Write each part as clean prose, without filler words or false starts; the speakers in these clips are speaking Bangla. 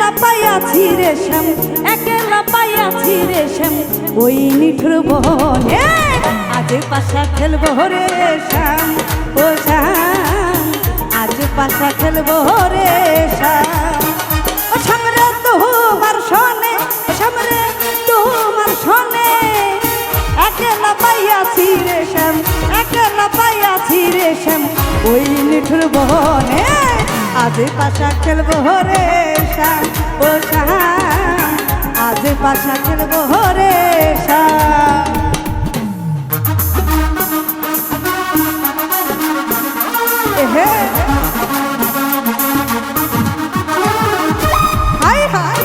একলা পাইয়াছি রে শ্যাম, একলা পাইয়াছি রে শ্যাম ওই নিঠুর বনে। আজ পাশা খেলবো রে শ্যাম, ও শ্যাম আজ পাশা খেলবো রে শ্যাম। ও সামরে তোমার শোনে, ও সামরে তোমার শোনে, একলা পাইয়াছি রে শ্যাম, একলা পাইয়াছি রে শ্যাম ওই নিঠুর বনে। আজ পাশা খেলবো রে শ্যাম, ও শ্যাম আজ পাশা খেলবো রে শ্যাম। হে হাই হাই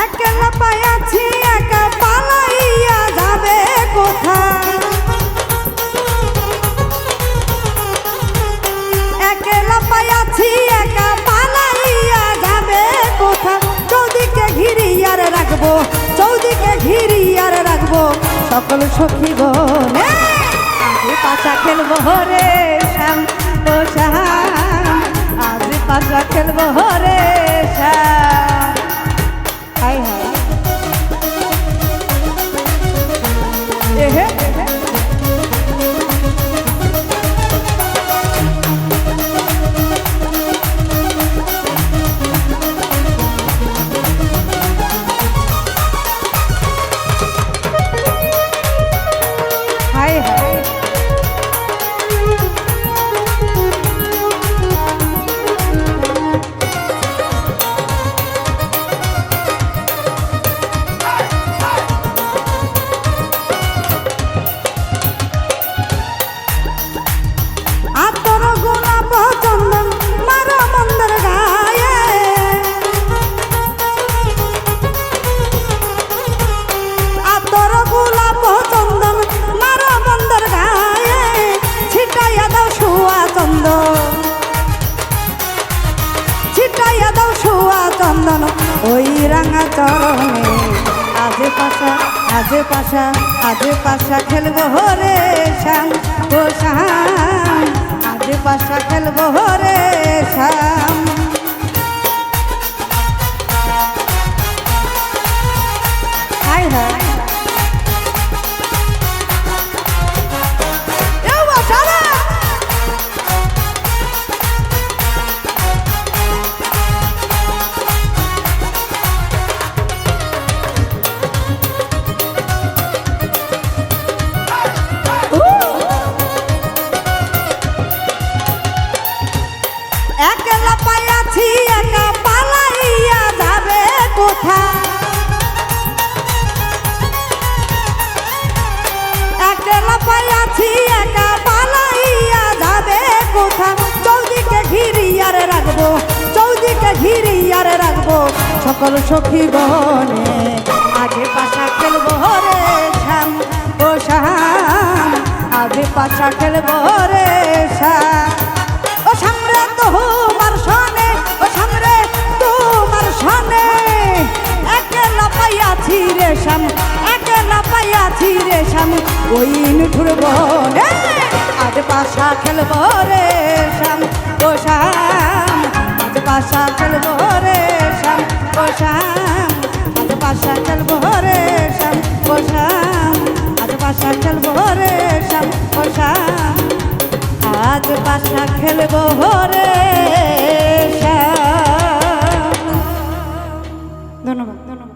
একলা পাইয়াছি একা পালাইয়া যাবে কোথায়, একলা পাইয়াছি একা পালাইয়া যাবে কোথায়। চৌদিকে ঘিরিয়ার রাখবো, চৌদিকে ঘিরিয়ার রাখবো সকল সখী গনে। আজ পাশা খেলবো রে শ্যাম, ও শ্যাম আজ পাশা খেলবো রে শ্যাম। হাই হাই হাই হাই আতর গোলাপ চন্দন মারো মন্দির গায়ে, আতর গোলাপ চন্দন মারো মন্দির গায়ে। ছিটাইয়া দাও শুয়া চন্দন, ছিটাইয়া দাও শুয়া চন্দন ওই রাঙা চরণে। আজ পাশা, আজ পাশা, আজ পাশা খেলবো রে শ্যাম, ও শ্যাম আজ পাশা খেলবো রে শ্যাম। হাই হাই একলা পাইয়াছি একা পালাইয়া যাবে কোথায়, একলা পাইয়াছি একা পালাইয়া যাবে কোথায়। চৌদিকে ঘিরিয়ার রাখবো, চৌদিকে ঘিরিয়ার রাখবো সকল সখী গনে। আগে পাশা খেলবো রে শ্যাম, ও শ্যাম আগে পাশা খেলবো রে শ্যাম। ও সামরে তোমার শোনে, ও সামরে তোমার শোনে, একলা পাইয়াছি রে শ্যাম, একলা পাইয়াছি রে শ্যাম ওই নিঠুর বনে। আজ পাশা খেলবো রে শ্যাম, ও শ্যাম আজ পাশা খেলবো রে শ্যাম, ও শ্যাম আজ পাশা খেলবো রে শ্যাম, ও শ্যাম আজ পাশা খেলবো রে শ্যাম, ও শ্যাম আজ পাশা খেলবো রে শ্যাম। ধন্যবাদ ধন্যবাদ।